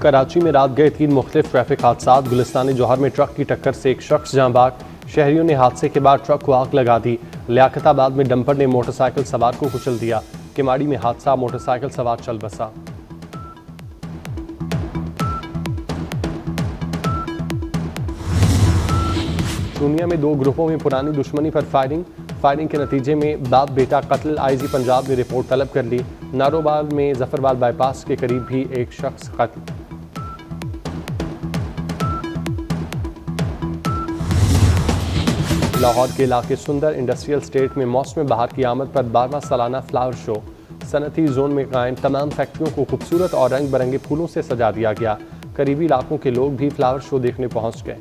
कराची में रात गए 3 मुख्तलिफ ट्रैफिक हादसा। गुलिस्तान जौहर में ट्रक की टक्कर से एक शख्स जाँ बाग। शहरियों ने हादसे के बाद ट्रक को आग लगा दी। लियाकताबाद में डंपर ने मोटरसाइकिल सवार को कुचल दिया। किमाड़ी में हादसा, मोटरसाइकिल सवार चल बसा। दुनिया में 2 ग्रुपों में पुरानी दुश्मनी पर फायरिंग के नतीजे में बाप बेटा कत्ल। आईजी पंजाब ने रिपोर्ट तलब कर ली। नारोबाग में जफरवाल बाईपास के करीब भी एक शख्स कत्ल। लाहौर के इलाके सुंदर इंडस्ट्रियल स्टेट में मौसम बहार की आमद पर 12वां सालाना फ्लावर शो। सनती जोन में कायम तमाम फैक्ट्रियों को खूबसूरत और रंग बिरंगे फूलों से सजा दिया गया। करीबी इलाकों के लोग भी फ्लावर शो देखने पहुंच गए।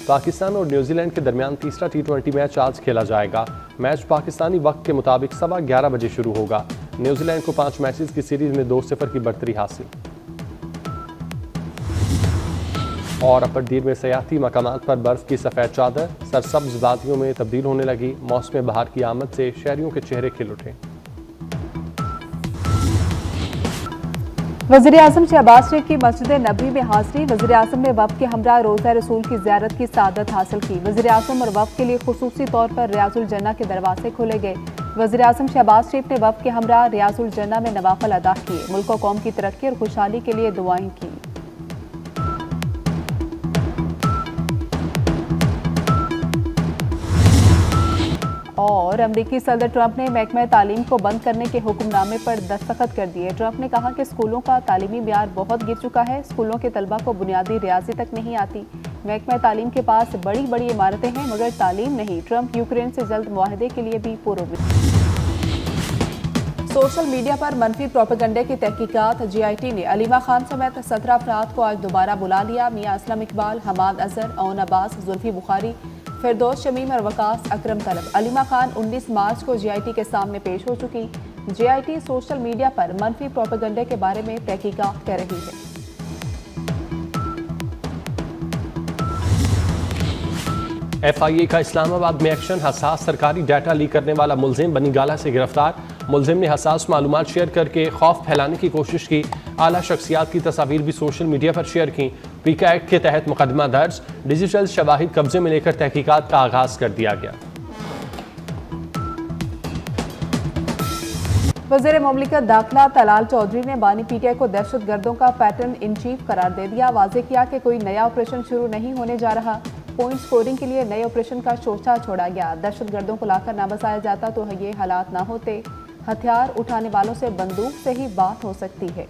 पाकिस्तान और न्यूजीलैंड के दरमियान तीसरा T20 मैच आज खेला जाएगा। मैच पाकिस्तानी वक्त के मुताबिक 11:15 बजे शुरू होगा। न्यूजीलैंड को 5 मैचेस की सीरीज में 2-0 की बढ़तरी हासिल। और अपरदीर में सयाहती मकामात पर बर्फ की सफ़ेद चादर, सरसब्ज वादियों में तब्दील होने लगी। मौसम बहार की आमद से शहरियों के चेहरे खिल उठे। वज़ीर-ए-आज़म शहबाज शरीफ की मस्जिद नबी में हाजिरी। वज़ीर-ए-आज़म ने वफ़द के हमरा रोज़ा रसूल की ज़ियारत की सआदत हासिल की। वज़ीर-ए-आज़म और वफ़द के लिए खुसूसी तौर पर रियाजुल जन्ना के दरवाजे खोले गए। वज़ीर-ए-आज़म शहबाज शरीफ ने वफ़द के हमरा रियाजुल जन्ना में नवाफिल अदा किए। मुल्क और कौम की तरक्की और खुशहाली के लिए दुआएं की। और अमरीकी सदर ट्रंप ने महकमा तालीम को बंद करने के हुक्मनामे पर दस्तखत कर दिए। ट्रंप ने कहा कि स्कूलों का तालीमी मियार बहुत गिर चुका है। स्कूलों के तलबा को बुनियादी रियाजी तक नहीं आती। महकमा तालीम के पास बड़ी बड़ी इमारतें हैं मगर तालीम नहीं। ट्रंप यूक्रेन से जल्द मुआहदे के लिए भी पुरउम्मीद। सोशल मीडिया पर मनफी प्रोपेगंडे की तहकीकात। GIT ने अलीमा खान समेत 17 अफराद को आज दोबारा बुला लिया। मियां असलम इकबाल, हमाद अजहर, ओन अब्बास, जुल्फी बुखारी, फिरदौस शमीम और वकास अकरम तलब। अलीमा खान 19 मार्च को GIT के सामने पेश हो चुकी। GIT सोशल मीडिया पर मनफी प्रोपेगंडे के बारे में तहकीकात कर रही है। FIA का इस्लामाबाद में एक्शन। हसास सरकारी डाटा लीक करने वाला मुलजिम बनीगाला से गिरफ्तार। मुलजिम ने हसास मालूमात शेयर करके खौफ फैलाने की कोशिश की। आला शख्सियात की तस्वीर भी सोशल मीडिया पर शेयर की। पीका एक्ट के तहत मुकदमा दर्ज। डिजिटल शवाहिद कब्जे में लेकर तहकीकात का आगाज कर दिया गया। वज़ीर मुमलिकत दाखिला तलाल चौधरी ने बानी PTI को दहशतगर्दों का पैटर्न इन चीफ करार दे दिया। वाज़े किया कि कोई नया ऑपरेशन शुरू नहीं होने जा रहा। पॉइंट स्कोरिंग के लिए नए ऑपरेशन का शोशा छोड़ा गया। दहशतगर्दों को लाकर ना बसाया जाता तो ये हालात ना होते। हथियार उठाने वालों से बंदूक से ही बात हो सकती है।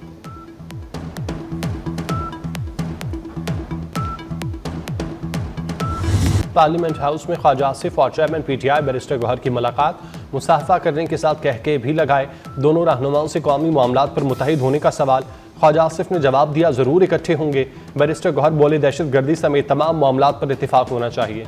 पार्लियामेंट हाउस में ख्वाजा आसिफ और चेयरमैन PTI बैरिस्टर गौहर की मुलाकात। मुसाफा करने के साथ कहके भी लगाए। दोनों रहनुमाओं से कौमी मामलात पर मुत्तहिद होने का सवाल। ख्वाजा आसिफ ने जवाब दिया, जरूर इकट्ठे होंगे। बैरिस्टर गौहर बोले, दहशतगर्दी समेत तमाम मामलात पर इत्तेफाक होना चाहिए।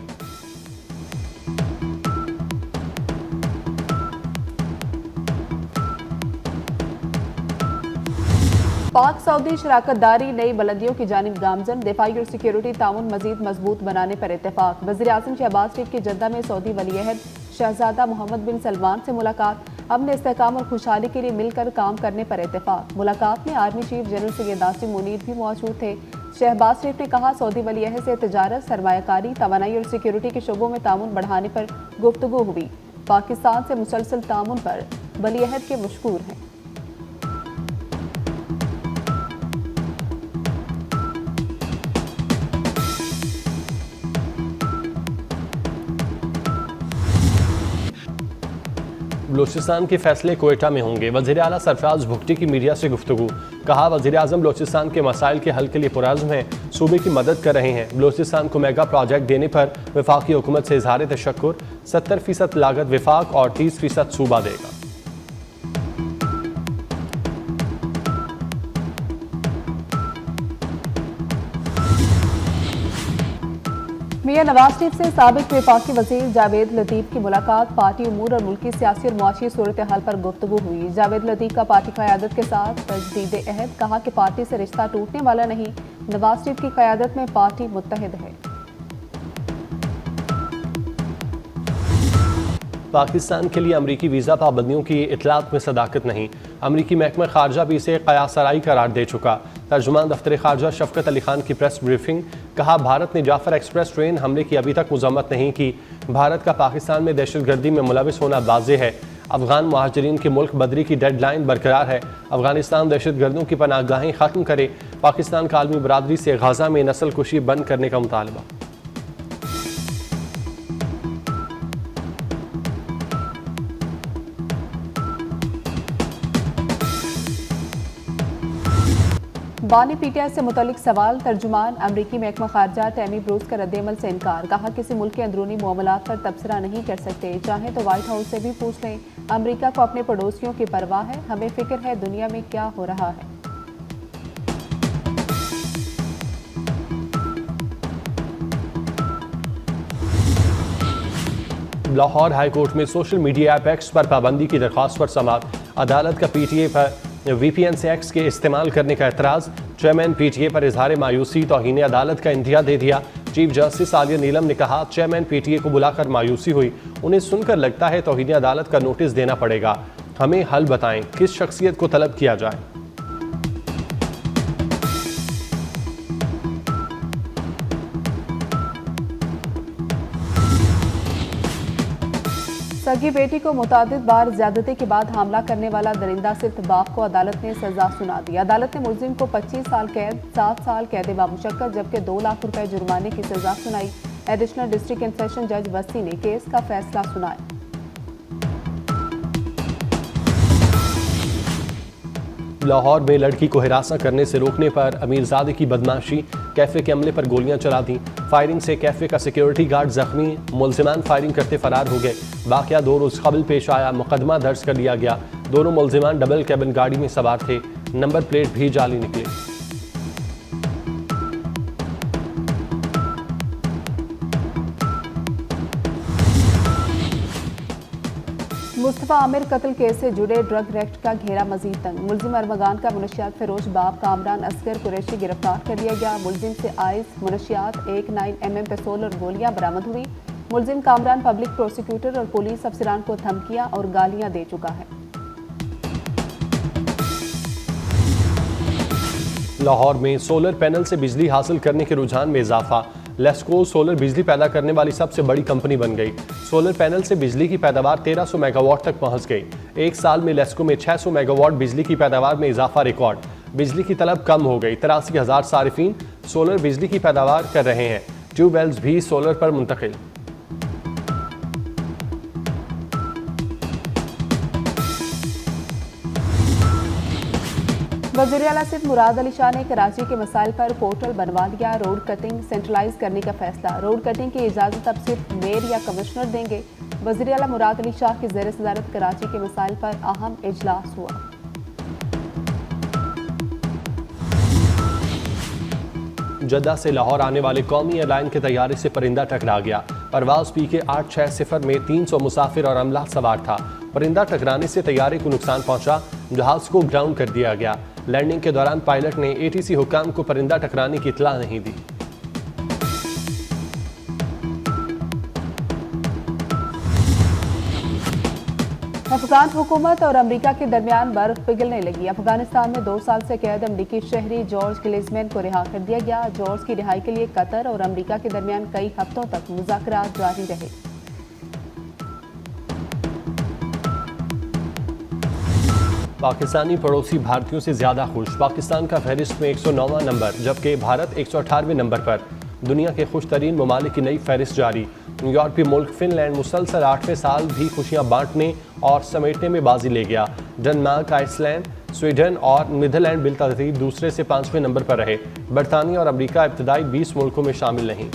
पाक सऊदी शराकतदारी नई बुलंदियों की जानिब गामजन। दिफाई और सिक्योरिटी ताउन मजीद मजबूत बनाने पर इत्तेफाक। वज़ीर-ए-आज़म शहबाज शरीफ की जद्दा में सऊदी वली-ए-अहद शहजादा मोहम्मद बिन सलमान से मुलाकात। अमन, इस्तेहकाम और खुशहाली के लिए मिलकर काम करने पर इत्तेफाक। मुलाकात में army chief general Syed Asim Munir भी मौजूद थे। शहबाज शरीफ ने कहा, सऊदी वली-ए-अहद से तिजारत, सरमायाकारी, तवानाई और सिक्योरिटी के शोबों में ताउन बढ़ाने पर गुफ्तगू हुई। पाकिस्तान से मुसलसल ताउन पर वली-ए-अहद के मशकूर हैं। बलूचिस्तान के फैसले कोयटा में होंगे। वज़ीर आला सरफराज भुगटी की मीडिया से गुफ्तगू। कहा, वज़ीर आज़म बलूचिस्तान के मसाइल के हल के लिए पुरअज़्म हैं। सूबे की मदद कर रहे हैं। बलूचिस्तान को मेगा प्रोजेक्ट देने पर वफाकी हुकूमत से इज़हार तशक्कुर। 70% लागत वफाक और 30% सूबा देगा। मियां नवाज शरीफ से साबिक वफाकी वज़ीर जावेद लतीफ़ की मुलाकात। पार्टी उमूर और मुल्की सियासी और मुआशी सूरत हाल पर गुफ्तगू हुई। जावेद लतीफ़ का पार्टी क़यादत के साथ तजदीद अहद। कहा कि पार्टी से रिश्ता टूटने वाला नहीं। नवाज शरीफ की क़यादत में पार्टी मुत्तहिद है। पाकिस्तान के लिए अमरीकी वीज़ा पाबंदियों की इतलात में सदाकत नहीं। अमरीकी महकमा खारजा भी इसे कयासराई करार दे चुका। तर्जुमान दफ्तर खारजा शफकत अली खान की प्रेस ब्रीफिंग, कहा भारत ने जाफर एक्सप्रेस ट्रेन हमले की अभी तक मजम्मत नहीं की। भारत का पाकिस्तान में दहशतगर्दी में मुलविस होना वाज़ेह है। अफगान महाजरीन की मुल्क बदरी की डेडलाइन बरकरार है। अफगानिस्तान दहशतगर्दों की पनाहगाहें ख़त्म करे। पाकिस्तान का आलमी बरादरी से गाज़ा में नस्ल कुशी बंद करने का मुतालबा। बानी पीटीआई से मुतल्लिक सवाल, तर्जुमान अमरीकी महकमा खारजा टैमी ब्रूस का रद्देअमल से इनकार। कहा किसी मुल्क के अंदरूनी मामलात पर तबसरा नहीं कर सकते, चाहे तो व्हाइट हाउस से भी पूछ लें। अमरीका को अपने पड़ोसियों की परवाह है, हमें फिक्र है दुनिया में क्या हो रहा है। लाहौर हाई कोर्ट में सोशल मीडिया ऐप एक्स पर पाबंदी की दरख्वास्त पर समाअत। अदालत का पीटीए पर VPN से एक्स के इस्तेमाल करने का एतराज़। चेयरमैन PTA पर इजहार मायूसी तौहीन अदालत का इंदिया दे दिया। चीफ जस्टिस आलिया नीलम ने कहा चेयरमैन PTA को बुलाकर मायूसी हुई, उन्हें सुनकर लगता है तौहीन अदालत का नोटिस देना पड़ेगा। हमें हल बताएं, किस शख्सियत को तलब किया जाए। सगी बेटी को मुतादिद बार ज्यादती के बाद हमला करने वाला दरिंदा सिर्फ बाप को अदालत ने सजा सुना दी। अदालत ने मुलजिम को 25 साल कैद, 7 साल कैद बामुशक्कत जबकि 2 लाख रुपए जुर्माने की सजा सुनाई। एडिशनल डिस्ट्रिक्ट एंड सेशन जज वसी ने केस का फैसला सुनाया। लाहौर में लड़की को हिरासत करने से रोकने पर अमीरजादे की बदमाशी, कैफे के अमले पर गोलियां चला दी। फायरिंग से कैफे का सिक्योरिटी गार्ड जख्मी, मुलजिमान फायरिंग करते फरार हो गए। वाकया 2 रोज कबल पेश आया, मुकदमा दर्ज कर लिया गया। दोनों मुलजिमान डबल कैबिन गाड़ी में सवार थे, नंबर प्लेट भी जाली निकले। मुस्तफा आमिर कत्ल केस से जुड़े ड्रग रैकेट का घेरा मजीद तंग। मुलजिम अरमगान का मुनशियात फरोश बाप कामरान असगर कुरैशी गिरफ्तार कर लिया गया। मुलजिम से आइस, मुनशियात, 19 mm पेट्रोल और गोलियां बरामद हुई। मुलजिम कामरान पब्लिक प्रोसिक्यूटर और पुलिस अफसरान को धमकियां और गालियां दे चुका है। लाहौर में सोलर पैनल से बिजली हासिल करने के रुझान में इजाफा। लेस्को सोलर बिजली पैदा करने वाली सबसे बड़ी कंपनी बन गई। सोलर पैनल से बिजली की पैदावार 1300 मेगावाट तक पहुंच गई। एक साल में लेस्को में 600 मेगावाट बिजली की पैदावार में इजाफा रिकॉर्ड। बिजली की तलब कम हो गई। 83,000 सारिफीन सोलर बिजली की पैदावार कर रहे हैं। ट्यूबवेल्स भी सोलर पर मुंतकिल। वज़ीर-ए-आला सिर्फ मुराद अली शाह ने कराची के मसाइल पर पोर्टल बनवा दिया। रोड कटिंग सेंट्रलाइज करने का फैसला। रोड कटिंग की इजाज़त अब सिर्फ मेयर या कमिश्नर देंगे। वज़ीर-ए-आला मुराद अली शाह की ज़ेर सदारत कराची के मसाइल पर अहम इजलास हुआ। जद्दा से लाहौर आने वाले कौमी एयरलाइन के तैयारे से परिंदा टकरा गया। परवाज PK 860 में 300 मुसाफिर और अमला सवार था। परिंदा टकराने से तैयारे को नुकसान पहुंचा, जहाज को ग्राउंड कर दिया गया। लैंडिंग के दौरान पायलट ने ATC हुक्काम को परिंदा टकराने की इत्तला नहीं दी। अफगान हुकूमत और अमेरिका के दरमियान बर्फ पिघलने लगी। अफगानिस्तान में 2 साल से कैद अमेरिकी शहरी जॉर्ज गिलिजमैन को रिहा कर दिया गया। जॉर्ज की रिहाई के लिए कतर और अमेरिका के दरमियान कई हफ्तों तक मुज़ाकरात जारी रहे। पाकिस्तानी पड़ोसी भारतीयों से ज्यादा खुश। पाकिस्तान का फहरिस्त में 109वां नंबर, जबकि भारत 118वें नंबर पर। दुनिया के खुश तरीन ममालिक की नई फहरिस्त जारी। यूरोपीय मुल्क फिनलैंड मुसलसल 8वें साल भी खुशियां बांटने और समेटने में बाजी ले गया। डेनमार्क, आइसलैंड, स्वीडन और नीदरलैंड बिलतरतीब दूसरे से 5वें नंबर पर रहे। बरतानिया और अमेरिका इब्तदाई 20 मुल्कों में शामिल नहीं।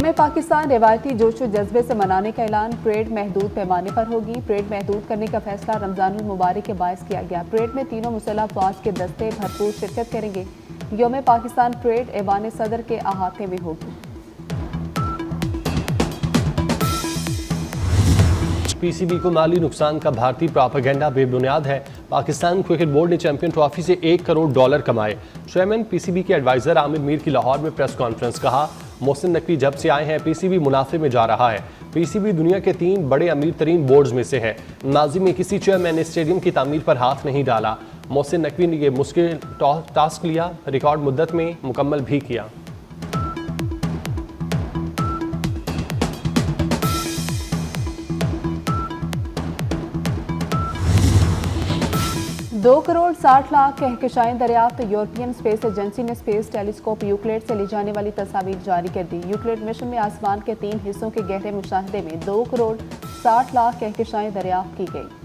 में पाकिस्तान रिवायती जोशो जज्बे से मनाने का ऐलान। परेड महदूद पैमाने पर होगी। परेड महदूद करने का फैसला रमजानुल मुबारक के बायस किया गया। परेड में तीनों मुसल्लह अफवाज के दस्ते भरपूर शिरकत करेंगे। यौम पाकिस्तान परेड ऐवान सदर के अहाते में होगी। PCB को माली नुकसान का भारतीय प्रोपेगेंडा बेबुनियाद है। पाकिस्तान क्रिकेट बोर्ड ने चैंपियन ट्रॉफी से $1 करोड़ कमाए। चेयरमैन पीसीबी के एडवाइजर आमिर मीर की लाहौर में प्रेस कॉन्फ्रेंस। कहा, मोहसिन नकवी जब से आए हैं पीसीबी मुनाफे में जा रहा है। पीसीबी दुनिया के 3 बड़े अमीर तरीन बोर्ड्स में से है। माजी में किसी चेयरमैन ने स्टेडियम की तामीर पर हाथ नहीं डाला। मोहसिन नकवी ने यह मुश्किल टास्क लिया, रिकॉर्ड मुद्दत में मुकम्मल भी किया। 2,60,00,000 कहकशाएं दरियाफ्त। यूरोपियन स्पेस एजेंसी ने स्पेस टेलीस्कोप यूक्लिड से ली जाने वाली तस्वीर जारी कर दी। यूक्लिड मिशन में आसमान के 3 हिस्सों के गहरे मुशाहदे में 2,60,00,000 कहकशाएं दरियाफ्त की गई।